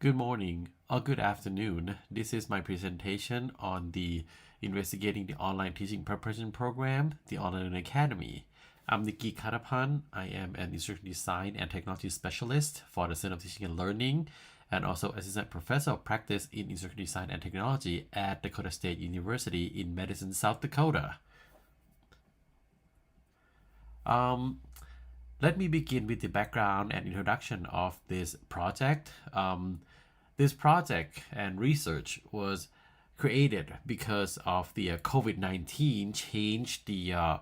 Good morning or good afternoon. This is my presentation on the Investigating the Online Teaching Preparation Program, the Online Learning Academy. I'm Nikki Katapan. I am an Instructor Design and Technology Specialist for the Center of Teaching and Learning and also Assistant Professor of Practice in Instructor Design and Technology at Dakota State University in Madison, South Dakota. Let me begin with the background and introduction of this project. This project and research was created because of the COVID-19 changed the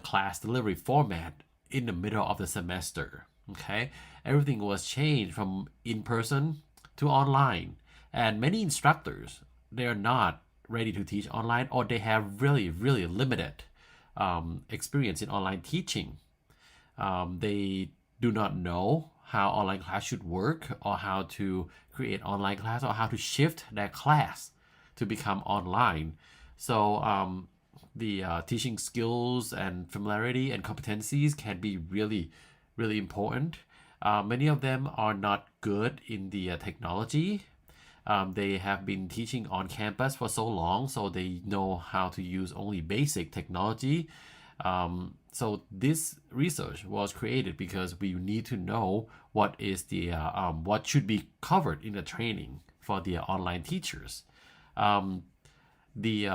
class delivery format in the middle of the semester. Okay, everything was changed from in person to online, and many instructors, they are not ready to teach online, or they have really limited experience in online teaching. They do not know how online class should work, or how to create online class, or how to shift their class to become online. So the teaching skills and familiarity and competencies can be really important. Many of them are not good in the technology. They have been teaching on campus for so long, so they know how to use only basic technology. So this research was created because we need to know what is the what should be covered in the training for the online teachers. We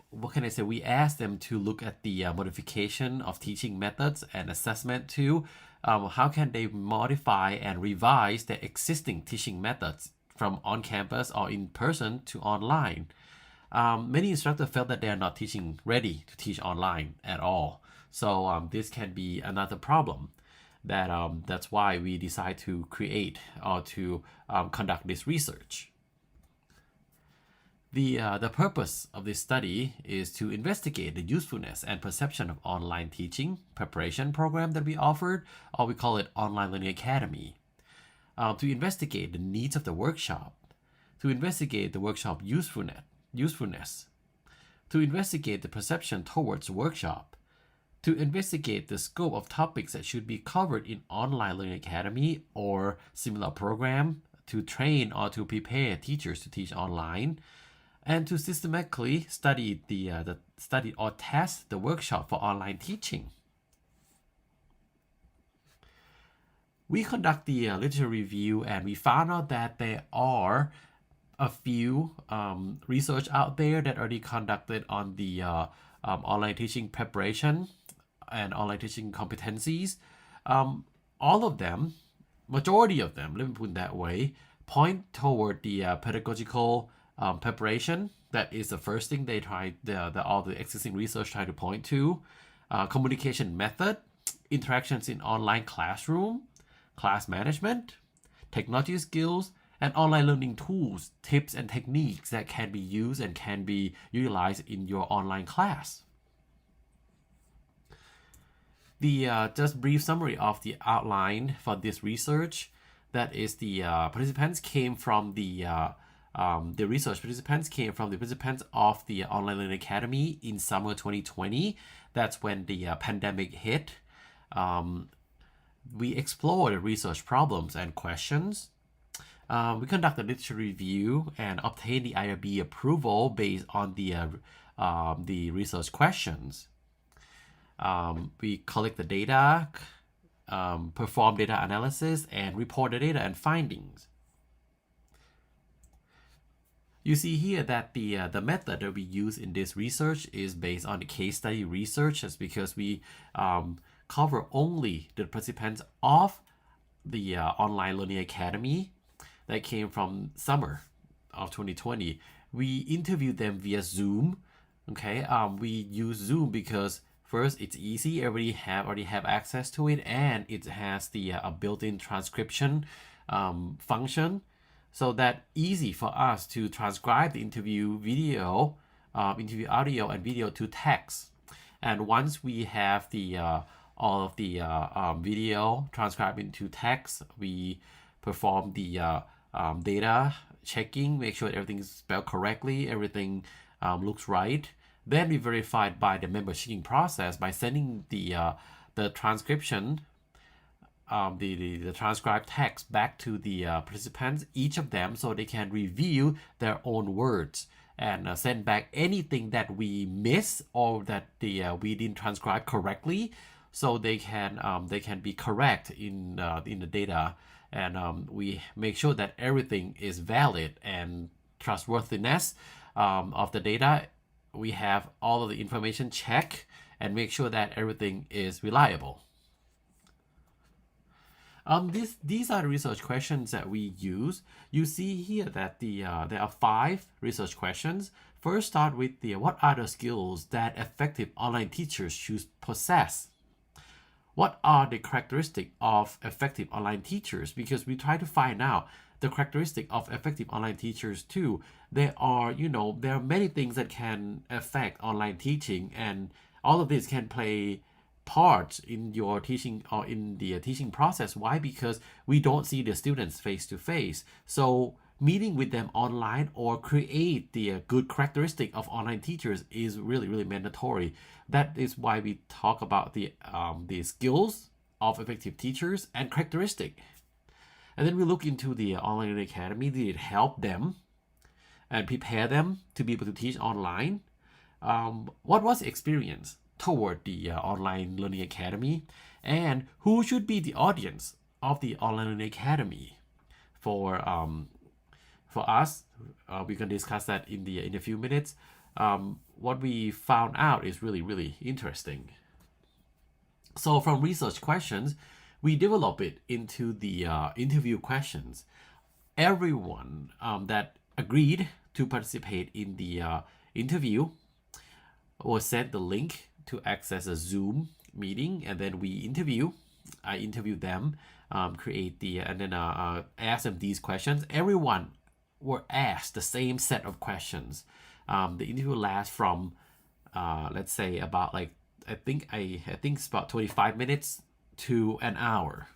what can I say? We asked them to look at the modification of teaching methods and assessment too. How can they modify and revise their existing teaching methods from on campus or in person to online? Many instructors felt that they are not teaching ready to teach online at all. So this can be another problem. That's why we decide to create or to conduct this research. The purpose of this study is to investigate the usefulness and perception of online teaching preparation program that we offered, or we call it Online Learning Academy. To investigate the needs of the workshop, to investigate the workshop usefulness, to investigate the perception towards the workshop, to investigate the scope of topics that should be covered in Online Learning Academy or similar program, to train or to prepare teachers to teach online, and to systematically study study or test the workshop for online teaching. We conduct the literature review, and we found out that there are a few research out there that already conducted on the online teaching preparation and online teaching competencies. All of them, majority of them, let me put it that way, point toward the pedagogical preparation. That is the first thing they try, all the existing research try to point to. Communication method, interactions in online classroom, class management, technology skills, and online learning tools, tips, and techniques that can be used and can be utilized in your online class. The just brief summary of the outline for this research. That is, the participants came from the research participants came from the participants of the Online Learning Academy in summer 2020. That's when the pandemic hit. We explored research problems and questions. We conducted a literature review and obtained the IRB approval based on the research questions. We collect the data, perform data analysis, and report the data and findings. You see here that the method that we use in this research is based on the case study research. That's because we cover only the participants of the Online Learning Academy that came from summer of 2020. We interviewed them via Zoom. Okay, we use Zoom because first, it's easy. Everybody already have access to it, and it has the a built-in transcription function, so that easy for us to transcribe the interview video, interview audio and video to text. And once we have the all of the video transcribed into text, we perform the data checking, make sure everything is spelled correctly, everything looks right. Then we verified by the member checking process by sending the transcription the transcribed text back to the participants, each of them, so they can review their own words and send back anything that we miss or that we didn't transcribe correctly, so they can be correct in the data, and we make sure that everything is valid and trustworthiness of the data. We have all of the information checked and make sure that everything is reliable. These are the research questions that we use. You see here that there are 5 research questions. First, start with what are the skills that effective online teachers should possess? What are the characteristics of effective online teachers? Because we try to find out the characteristic of effective online teachers too. There are many things that can affect online teaching, and all of this can play part in your teaching or in the teaching process. Why? Because we don't see the students face to face. So meeting with them online or create the good characteristic of online teachers is really, really mandatory. That is why we talk about the skills of effective teachers and characteristic. And then we look into the online learning academy. Did it help them and prepare them to be able to teach online? What was the experience toward the online learning academy, and who should be the audience of the online learning academy? For us, we can discuss that in a few minutes. What we found out is really, really interesting. So from research questions, we develop it into the interview questions. Everyone that agreed to participate in the interview was sent the link to access a Zoom meeting, and then I interview them, and then ask them these questions. Everyone were asked the same set of questions. The interview lasts from let's say about I think it's about 25 minutes to an hour.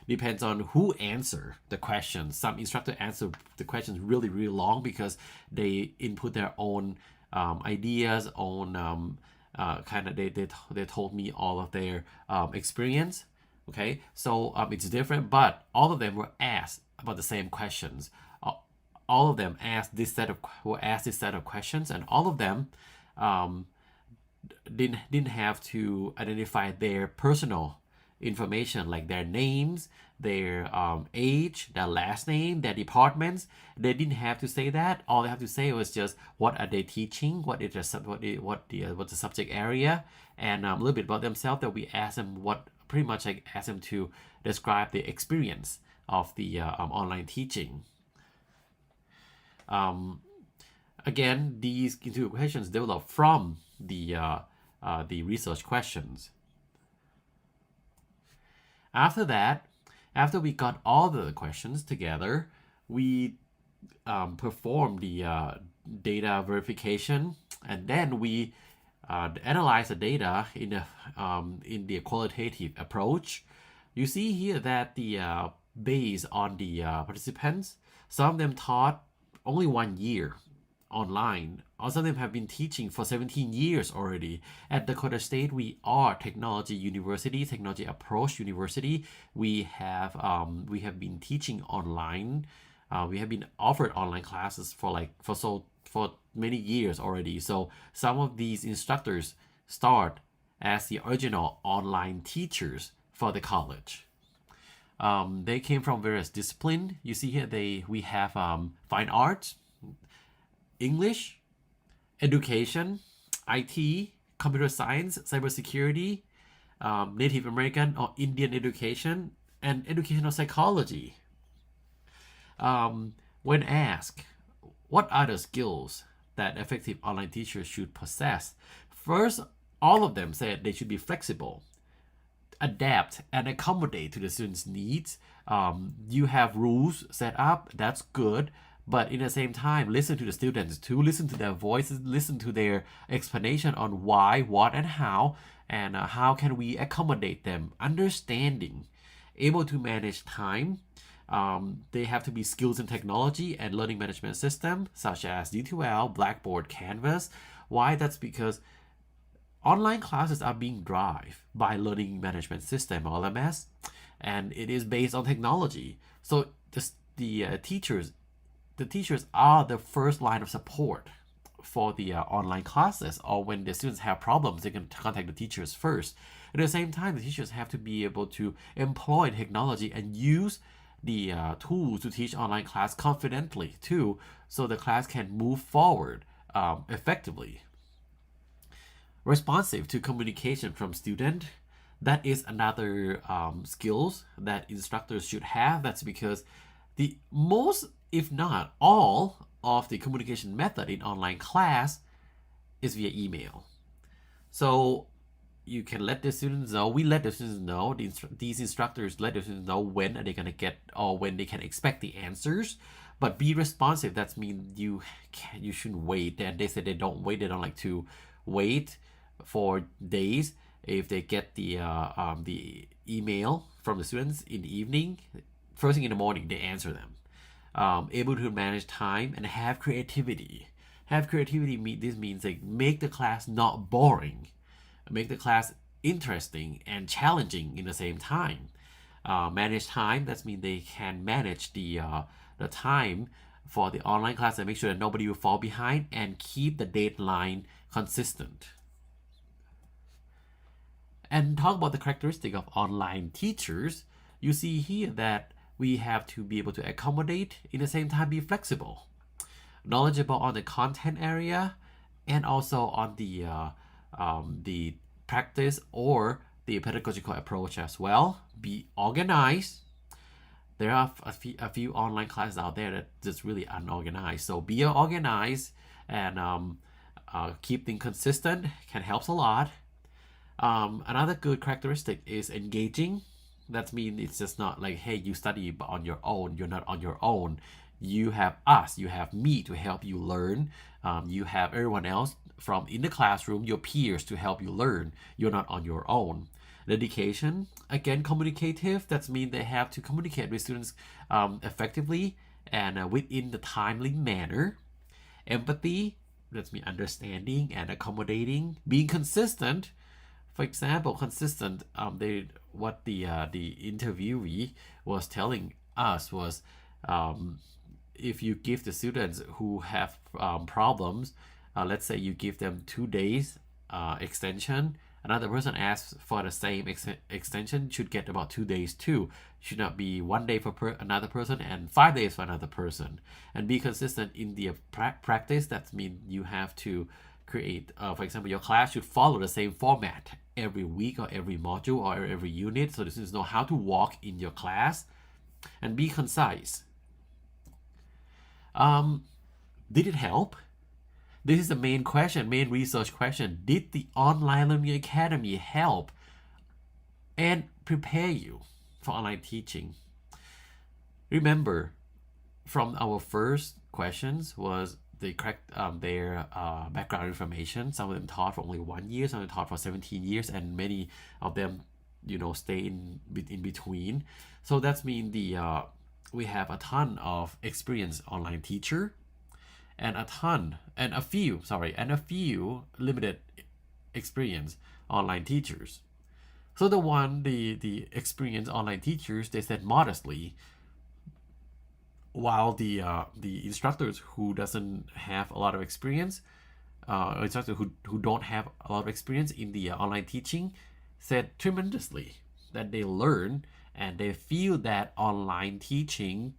Depends on who answer the questions. Some instructor answer the questions really, really long because they input their own ideas, own they told me all of their experience. Okay, so it's different, but all of them were asked about the same questions. All of them were asked this set of questions, and all of them didn't have to identify their personal information, like their names, their age, their last name, their departments. They didn't have to say that. All they have to say was just what are they teaching, what's the subject area, and a little bit about themselves. That we asked them pretty much asked them to describe the experience of the online teaching. Again, these interview questions developed from the research questions. After that, after we got all the questions together, we performed the data verification, and then we analyze the data in the qualitative approach. You see here that based on the participants, some of them taught only 1 year online. Some of them have been teaching for 17 years already. At Dakota State, we are technology university, technology approach university. We have been teaching online. We have been offered online classes for many years already. So some of these instructors start as the original online teachers for the college. They came from various disciplines. You see here we have fine arts, English, education, IT, computer science, cybersecurity, Native American or Indian education, and educational psychology. When asked, what are the skills that effective online teachers should possess? First, all of them said they should be flexible, adapt and accommodate to the students' needs. You have rules set up, that's good, but in the same time, listen to the students too, listen to their voices, listen to their explanation on why, what, and how how can we accommodate them. Understanding, able to manage time. They have to be skills in technology and learning management system, such as D2L, Blackboard, Canvas. Why? That's because online classes are being driven by learning management system, LMS, and it is based on technology. So the teachers are the first line of support for the online classes, or when the students have problems, they can contact the teachers first. At the same time, the teachers have to be able to employ technology and use the tools to teach online class confidently too, so the class can move forward effectively. Responsive to communication from student, that is another skills that instructors should have. That's because the most, if not all, of the communication method in online class is via email. So you can let the students know, we let the students know, these instructors let the students know when are they going to get, or when they can expect the answers. But be responsive. That means you shouldn't wait. And they say they don't wait. They don't like to wait for days. If they get the email from the students in the evening, first thing in the morning, they answer them. Able to manage time and have creativity. Have creativity, this means like make the class not boring, make the class interesting and challenging in the same time. Manage time, that means they can manage the time for the online class and make sure that nobody will fall behind, and keep the deadline consistent. And talk about the characteristic of online teachers. You see here that we have to be able to accommodate, in the same time be flexible, knowledgeable on the content area, and also on the practice or the pedagogical approach as well. Be organized. There are a few online classes out there that just really unorganized. So be organized and keep things consistent can help a lot. Another good characteristic is engaging. That means it's just not like, hey, you study on your own. You're not on your own. You have us, you have me to help you learn. You have everyone else from in the classroom, your peers, to help you learn. You're not on your own. Dedication, again, communicative. That means they have to communicate with students effectively and within the timely manner. Empathy, that's me understanding and accommodating. Being consistent. For example, consistent. What the interviewee was telling us was, if you give the students who have problems, let's say you give them 2 days extension, another person asks for the same extension, should get about 2 days too. Should not be 1 day for another person and 5 days for another person. And be consistent in the practice. That means you have to create, for example, your class should follow the same format every week or every module or every unit, so the students know how to walk in your class. And be concise. Did it help? This is the main question, main research question. Did the Online Learning Academy help and prepare you for online teaching? Remember, from our first questions was they correct their background information. Some of them taught for only 1 year, some of them taught for 17 years, and many of them, stay in between. So that's mean we have a ton of experienced online teacher, and a few limited experience online teachers. So the experienced online teachers, they said modestly, while the instructors who doesn't have a lot of experience, instructors who don't have a lot of experience in the online teaching, said tremendously that they learn and they feel that online teaching,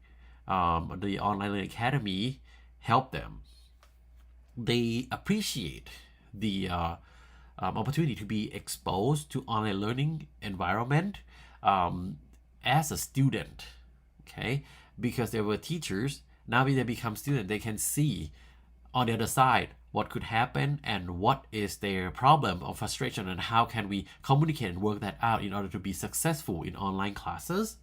the Online Learning Academy, helped them. They appreciate the opportunity to be exposed to online learning environment as a student, okay? Because they were teachers, now when they become students, they can see on the other side what could happen and what is their problem or frustration, and how can we communicate and work that out in order to be successful in online classes.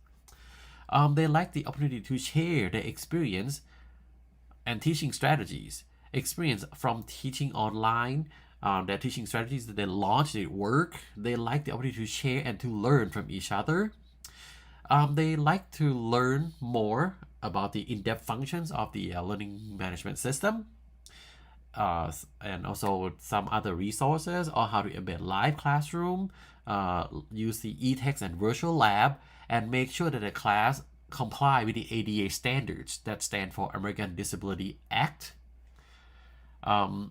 They like the opportunity to share their experience and teaching strategies. Experience from teaching online, their teaching strategies that they launched, they work. They like the opportunity to share and to learn from each other. They like to learn more about the in-depth functions of the learning management system, and also some other resources, or how to embed live classroom, use the e-text and virtual lab, and make sure that the class comply with the ADA standards that stand for American Disability Act. And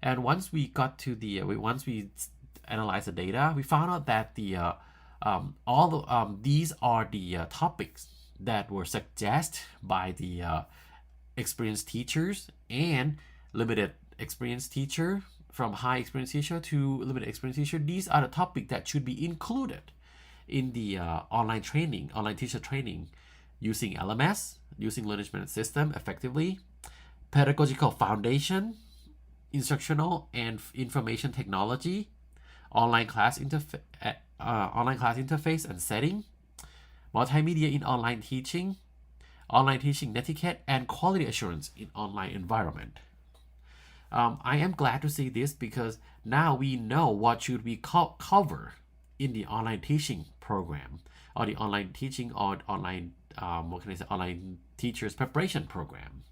once we got to the once we analyzed the data, we found out that these are the topics that were suggested by the experienced teachers and limited experienced teacher, from high experienced teacher to limited experienced teacher. These are the topics that should be included in the online teacher training, using LMS, using learning management system effectively, pedagogical foundation, instructional and information technology, online class interface and setting, multimedia in online teaching etiquette, and quality assurance in online environment. I am glad to see this because now we know what should we cover in the online teaching program, or the online teaching or online online teachers preparation program.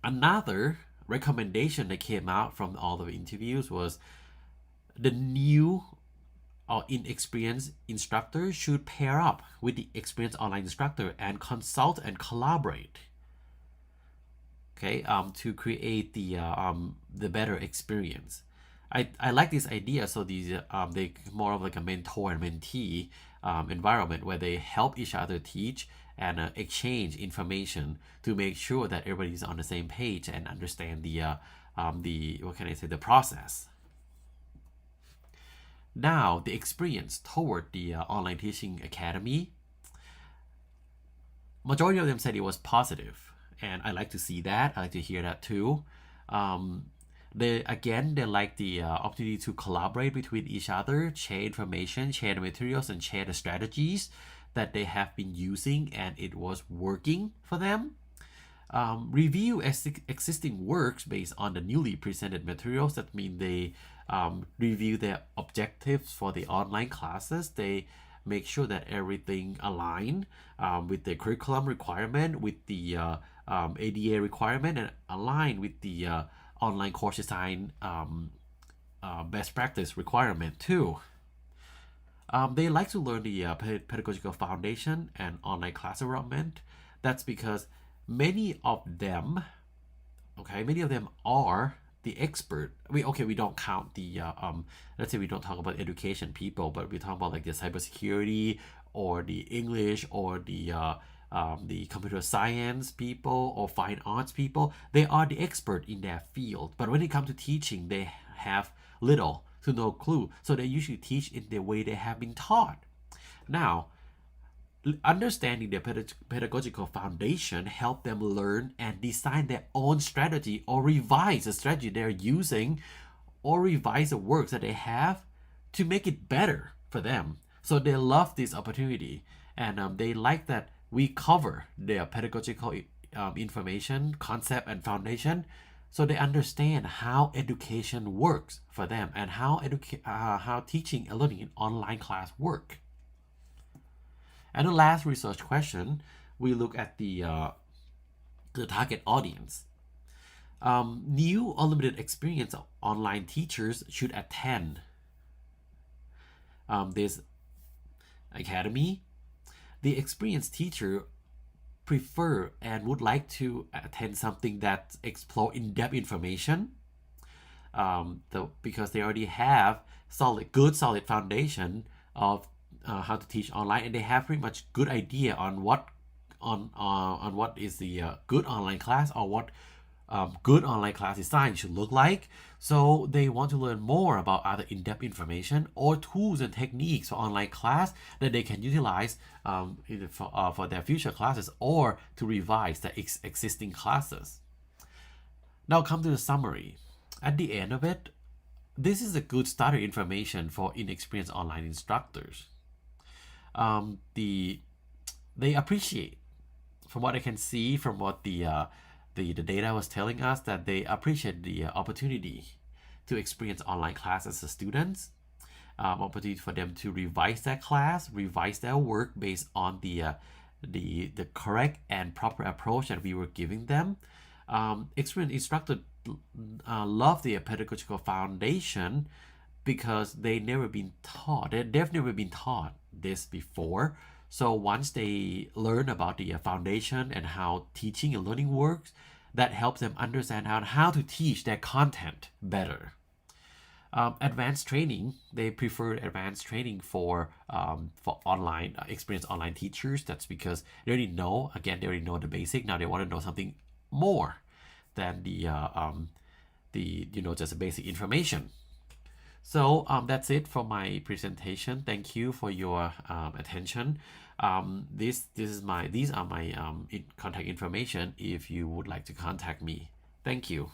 Another recommendation that came out from all the interviews was the new or inexperienced instructor should pair up with the experienced online instructor and consult and collaborate, to create the better experience. I like this idea. So these they more of like a mentor and mentee environment where they help each other teach and exchange information to make sure that everybody's on the same page and understand the process. Now, the experience toward the online teaching academy, majority of them said it was positive, and I like to see that. I like to hear that too. They like the opportunity to collaborate between each other, share information, share the materials, and share the strategies that they have been using, and it was working for them. Review existing works based on the newly presented materials. That means they review their objectives for the online classes. They make sure that everything align with the curriculum requirement, with the ADA requirement, and align with the online course design best practice requirement too. They like to learn the pedagogical foundation and online class development. That's because many of them are the expert. We don't count the let's say we don't talk about education people, but we talk about like the cybersecurity or the English or the computer science people or fine arts people. They are the expert in their field, but when it comes to teaching, they have little to no clue, so they usually teach in the way they have been taught. Now, understanding their pedagogical foundation help them learn and design their own strategy, or revise the strategy they're using, or revise the works that they have to make it better for them. So they love this opportunity, and they like that we cover their pedagogical information, concept, and foundation, so they understand how education works for them and how teaching and learning in online class work. And the last research question, we look at the target audience. New or limited experience of online teachers should attend this academy. The experienced teacher prefer and would like to attend something that explore in-depth information, because they already have solid foundation of how to teach online, and they have pretty much good idea on what is the good online class, or what good online class design should look like. So they want to learn more about other in-depth information or tools and techniques for online class that they can utilize either for their future classes or to revise their existing classes. Now come to the summary. At the end of it, this is a good starter information for inexperienced online instructors. They appreciate, from what I can see, from what the data was telling us, that they appreciate the opportunity to experience online class as a students, opportunity for them to revise their class, revise their work based on the correct and proper approach that we were giving them. Experienced instructor love the pedagogical foundation because they've never been taught this before. So once they learn about the foundation and how teaching and learning works, that helps them understand how to teach their content better. Advanced training, they prefer advanced training for online experienced online teachers. That's because they already know, again, they already know the basic. Now they want to know something more than the just the basic information. So that's it for my presentation. Thank you for your attention. These are my contact information if you would like to contact me. Thank you.